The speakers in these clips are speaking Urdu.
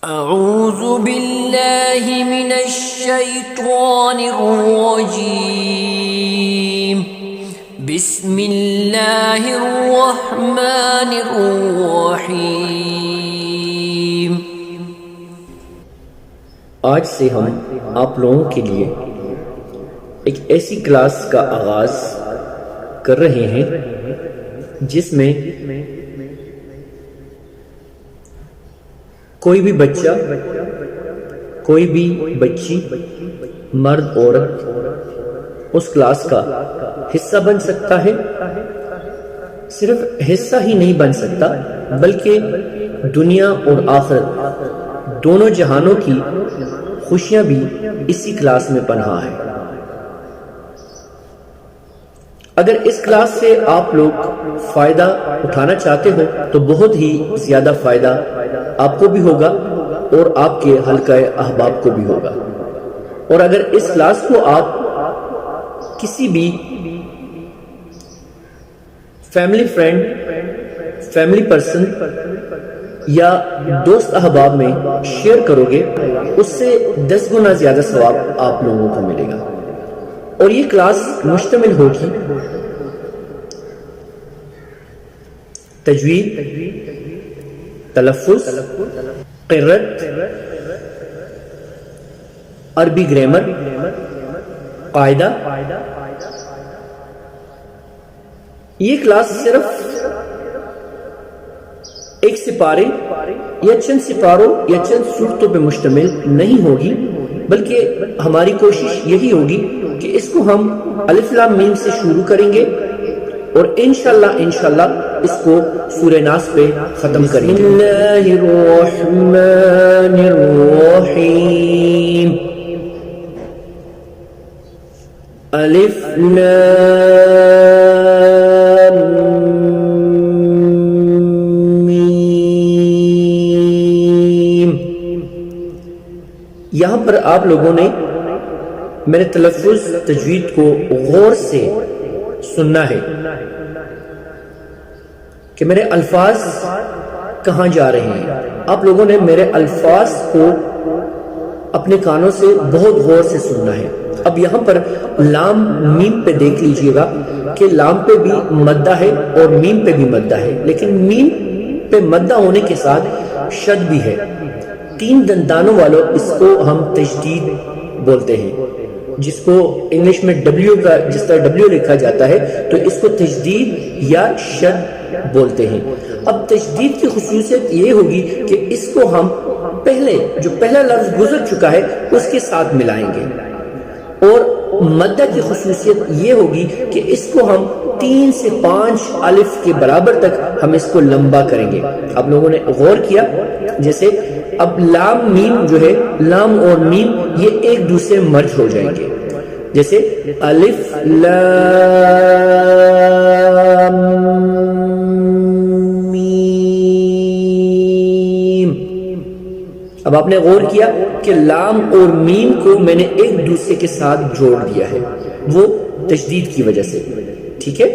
اعوذ باللہ من الشیطان الرجیم بسم اللہ الرحمن الرحیم۔ آج سے ہم آپ لوگوں کے لیے ایک ایسی کلاس کا آغاز کر رہے ہیں جس میں کوئی بھی بچہ، کوئی بھی بچی، مرد عورت اس کلاس کا حصہ بن سکتا ہے۔ صرف حصہ ہی نہیں بن سکتا بلکہ دنیا اور آخرت دونوں جہانوں کی خوشیاں بھی اسی کلاس میں پنہاں ہے۔ اگر اس کلاس سے آپ لوگ فائدہ اٹھانا چاہتے ہو تو بہت ہی زیادہ فائدہ آپ کو بھی ہوگا اور آپ کے حلقہ احباب کو بھی ہوگا۔ اور اگر اس کلاس کو آپ کسی بھی فیملی فرینڈ، فیملی پرسن یا دوست احباب میں شیئر کرو گے، اس سے 10 گنا زیادہ ثواب آپ لوگوں کو ملے گا۔ اور یہ کلاس مشتمل ہوگی تجوید، تلفظ، قرأت، عربی گرامر، قاعدہ۔ یہ کلاس صرف ایک سپارے یا چند سپاروں یا چند صورتوں پہ مشتمل نہیں ہوگی، بلکہ ہماری کوشش یہی ہوگی کہ اس کو ہم الف لام میم سے شروع کریں گے اور انشاءاللہ اس کو سورہ ناس پہ ختم کریں گے۔ بسم اللہ الرحمن الرحیم۔ الف لام میم۔ یہاں پر آپ لوگوں نے میرے تلفظ تجوید کو غور سے سننا ہے کہ میرے الفاظ کہاں جا رہے ہیں۔ آپ لوگوں نے میرے الفاظ کو اپنے کانوں سے بہت غور سے سننا ہے۔ اب یہاں پر لام میم پہ دیکھ لیجئے گا کہ لام پہ بھی مدہ ہے اور میم پہ بھی مدہ ہے، لیکن میم پہ مدہ ہونے کے ساتھ شد بھی ہے۔ 3 دندانوں والوں اس کو ہم تشدید بولتے ہیں، جس کو انگلش میں ڈبلیو کا جس طرح ڈبلیو لکھا جاتا ہے تو اس کو تشدید یا شد بولتے ہیں۔ اب تشدید کی خصوصیت یہ ہوگی کہ اس کو ہم جو پہلا لفظ گزر چکا ہے اس کے ساتھ ملائیں گے، اور مدہ کی خصوصیت یہ ہوگی کہ اس کو ہم 3 سے 5 الف کے برابر تک ہم اس کو لمبا کریں گے۔ آپ لوگوں نے غور کیا، جیسے اب لام میم جو ہے، لام اور میم یہ ایک دوسرے مرج ہو جائیں گے، جیسے الف لام میم۔ اب آپ نے غور کیا کہ لام اور میم کو میں نے ایک دوسرے کے ساتھ جوڑ دیا ہے، وہ تشدید کی وجہ سے، ٹھیک ہے۔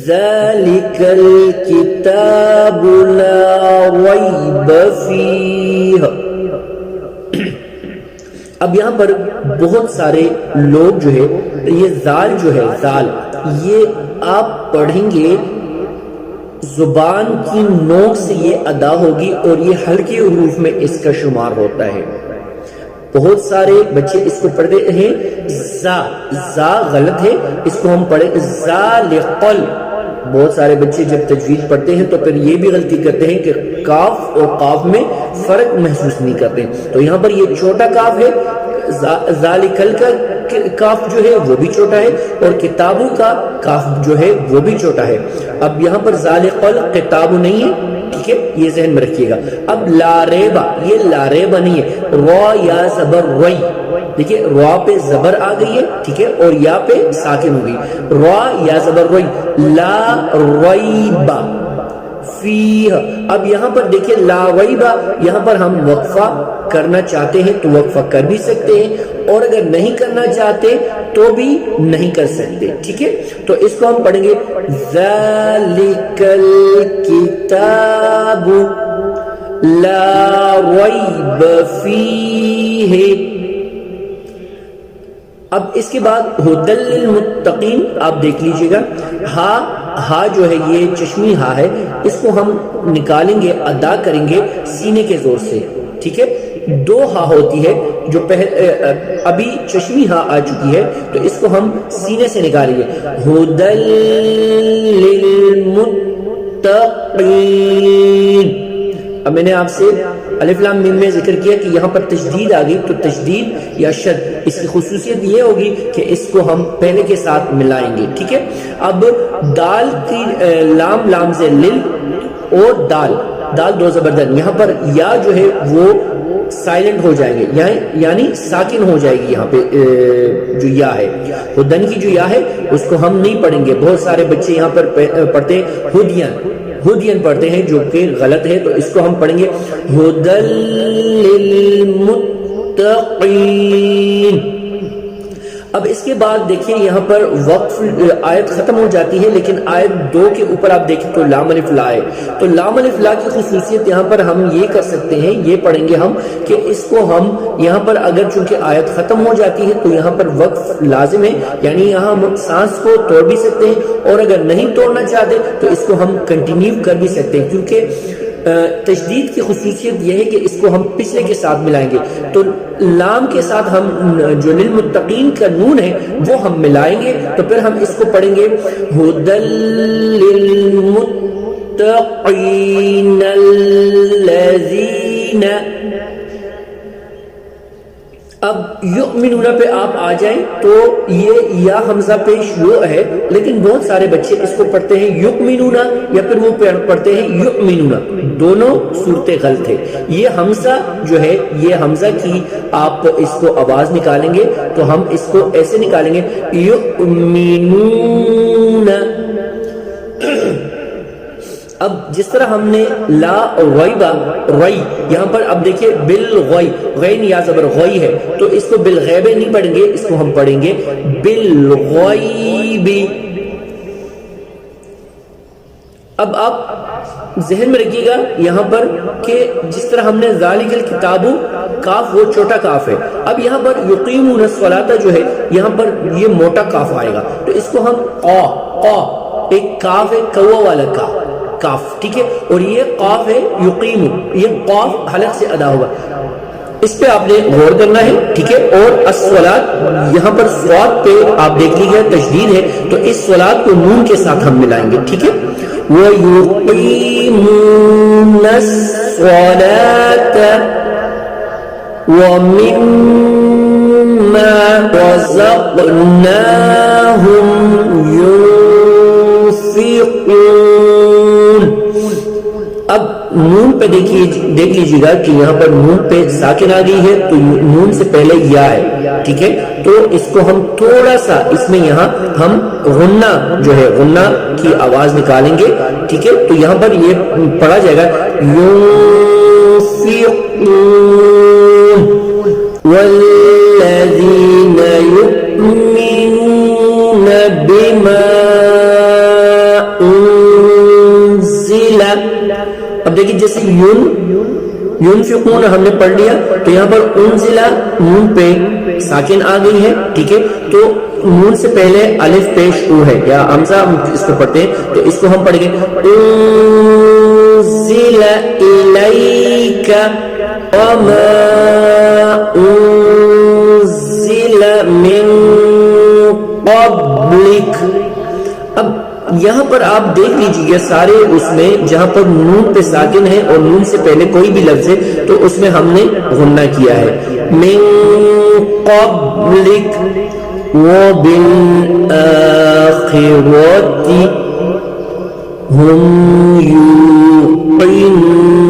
ذَلِكَ الْكِتَابُ لَا رَيْبَ فِيهِ۔ اب یہاں پر بہت سارے لوگ جو ہے، یہ زال جو ہے، زال یہ آپ پڑھیں گے زبان کی نوک سے یہ ادا ہوگی اور یہ ہلکے حروف میں اس کا شمار ہوتا ہے۔ بہت سارے بچے اس کو پڑھتے ہیں زا غلط ہے، اس کو ہم پڑھیں ذالقل۔ بہت سارے بچے جب تجوید پڑھتے ہیں تو پھر یہ بھی غلطی کرتے ہیں کہ کاف اور قاف میں فرق محسوس نہیں کرتے، تو یہاں پر یہ چھوٹا کاف ہے، ذالکل کا کاف جو ہے وہ بھی چھوٹا ہے، اور کتابوں کا کاف جو ہے وہ بھی چھوٹا ہے۔ اب یہاں پر ذالقل کتاب نہیں ہے، ٹھیک ہے، یہ ذہن میں رکھیے گا۔ اب لا ریبا، یہ لا ریبا نہیں ہے، را یا زبر روی، دیکھیے را پہ زبر آ گئی ہے، ٹھیک ہے، اور یا پہ ساکن ہو گئی، را یا زبر روی، لا ریبا فیہ۔ اب یہاں پر دیکھیں لا ریبا، یہاں پر ہم وقفہ کرنا چاہتے ہیں تو وقفہ کر بھی سکتے ہیں، اور اگر نہیں کرنا چاہتے تو بھی نہیں کر سکتے، ٹھیک ہے۔ تو اس کو ہم پڑھیں گے ذالک الکتاب لا ریب فیہ. اب اس کے بعد ہدل للمتقین آپ دیکھ لیجئے گا. ہا جو ہے یہ چشمی ہا ہے, اس کو ہم نکالیں گے, ادا کریں گے سینے کے زور سے. ٹھیک ہے, دو ہا ہوتی ہے جو ابھی چشمی ہا آ چکی ہے, تو اس کو ہم سینے سے نکالیں گے. ہدل للمتقین. اب میں نے آپ سے الف لام میم میں ذکر کیا کہ یہاں پر تشدید آ گئی, تو تشدید یا شد اس کی خصوصیت یہ ہوگی کہ اس کو ہم پہلے کے ساتھ ملائیں گے. ٹھیک ہے, اب دال کی لام سے لل اور دال دو زبردن, یہاں پر یا جو ہے وہ سائلنٹ ہو جائیں گے, یعنی ساکن ہو جائے گی. یہاں پہ جو یا ہے ہدن کی جو یا ہے اس کو ہم نہیں پڑھیں گے. بہت سارے بچے یہاں پر پڑھتے ہیں ہدین پڑھتے ہیں, جو کہ غلط ہے, تو اس کو ہم پڑھیں گے ہدل للمتقین. اب اس کے بعد دیکھیں یہاں پر وقف آیت ختم ہو جاتی ہے, لیکن آیت 2 کے اوپر آپ دیکھیں تو لام الف لا ہے. تو لام الف لا کی خصوصیت یہاں پر ہم یہ کر سکتے ہیں, یہ پڑھیں گے ہم کہ اس کو ہم یہاں پر اگر چونکہ آیت ختم ہو جاتی ہے تو یہاں پر وقف لازم ہے, یعنی یہاں ہم سانس کو توڑ بھی سکتے ہیں, اور اگر نہیں توڑنا چاہتے تو اس کو ہم کنٹینیو کر بھی سکتے ہیں, کیونکہ تشدید کی خصوصیت یہ ہے کہ اس کو ہم پچھلے کے ساتھ ملائیں گے. تو لام کے ساتھ ہم جو للمتقین کا نون ہے وہ ہم ملائیں گے, تو پھر ہم اس کو پڑھیں گے ہدل للمتقین الذین. اب یؤمنون پہ آپ آ جائیں تو یہ یا حمزہ پیش یو ہے, لیکن بہت سارے بچے اس کو پڑھتے ہیں یؤمنون یا پھر وہ پڑھتے ہیں یؤمنون. دونوں صورتیں غلط ہے. یہ حمزہ جو ہے یہ حمزہ کی آپ اس کو آواز نکالیں گے تو ہم اس کو ایسے نکالیں گے یؤمنون. اب جس طرح ہم نے لا ریبا ری, یہاں پر اب دیکھیں بالغی, غین یا زبر غی ہے, تو اس کو بالغیب نہیں پڑھیں گے, اس کو ہم پڑھیں گے بالغیب. اب آپ ذہن میں رکھیے گا یہاں پر کہ جس طرح ہم نے ذالک الکتاب, کاف وہ چھوٹا کاف ہے, اب یہاں پر یقیمون الصلاۃ جو ہے یہاں پر یہ موٹا کاف آئے گا, تو اس کو ہم ایک کاف ہے کوا والا کاف, ٹھیک ہے, اور یہ قاف ہے یقیم, یہ قاف حلق سے ادا ہوگا. اس پہ آپ نے غور کرنا ہے. ٹھیک ہے, اور الصلاۃ یہاں پر صاد پہ آپ دیکھ لیجیے تشدید ہے, تو اس صلاۃ کو نون کے ساتھ ہم ملائیں گے. ٹھیک ہے, وَيُقِيمُونَ الصَّلَاةَ وَمِمَّا رَزَقْنَاهُمْ يُنْفِقُونَ. اب نون پہ دیکھ لیجیے گا کہ یہاں پر نون پہ ساکن آ گئی ہے, تو نون سے پہلے یا ہے. ٹھیک ہے, تو اس کو ہم تھوڑا سا اس میں یہاں ہم غنہ جو ہے غنہ کی آواز نکالیں گے. ٹھیک ہے, تو یہاں پر یہ پڑھا جائے گا ينفقون والذین یؤمنون بما انزل. اب دیکھیں جیسے یونفقون ہم نے پڑھ لیا, تو یہاں پر انزلہ نون پہ ساکن آ گئی ہے. ٹھیک ہے, تو نون سے پہلے الف پیش او ہے یا حمزہ اس کو پڑھتے ہیں, تو اس کو ہم پڑھیں گے انزل الیک وما انزل من قبلک. اب یہاں پر آپ دیکھ لیجئے سارے اس میں جہاں پر نون پہ ساکن ہے اور نون سے پہلے کوئی بھی لفظ ہے تو اس میں ہم نے غنہ کیا ہے. من قبلک وبالآخرة هم يوقنون.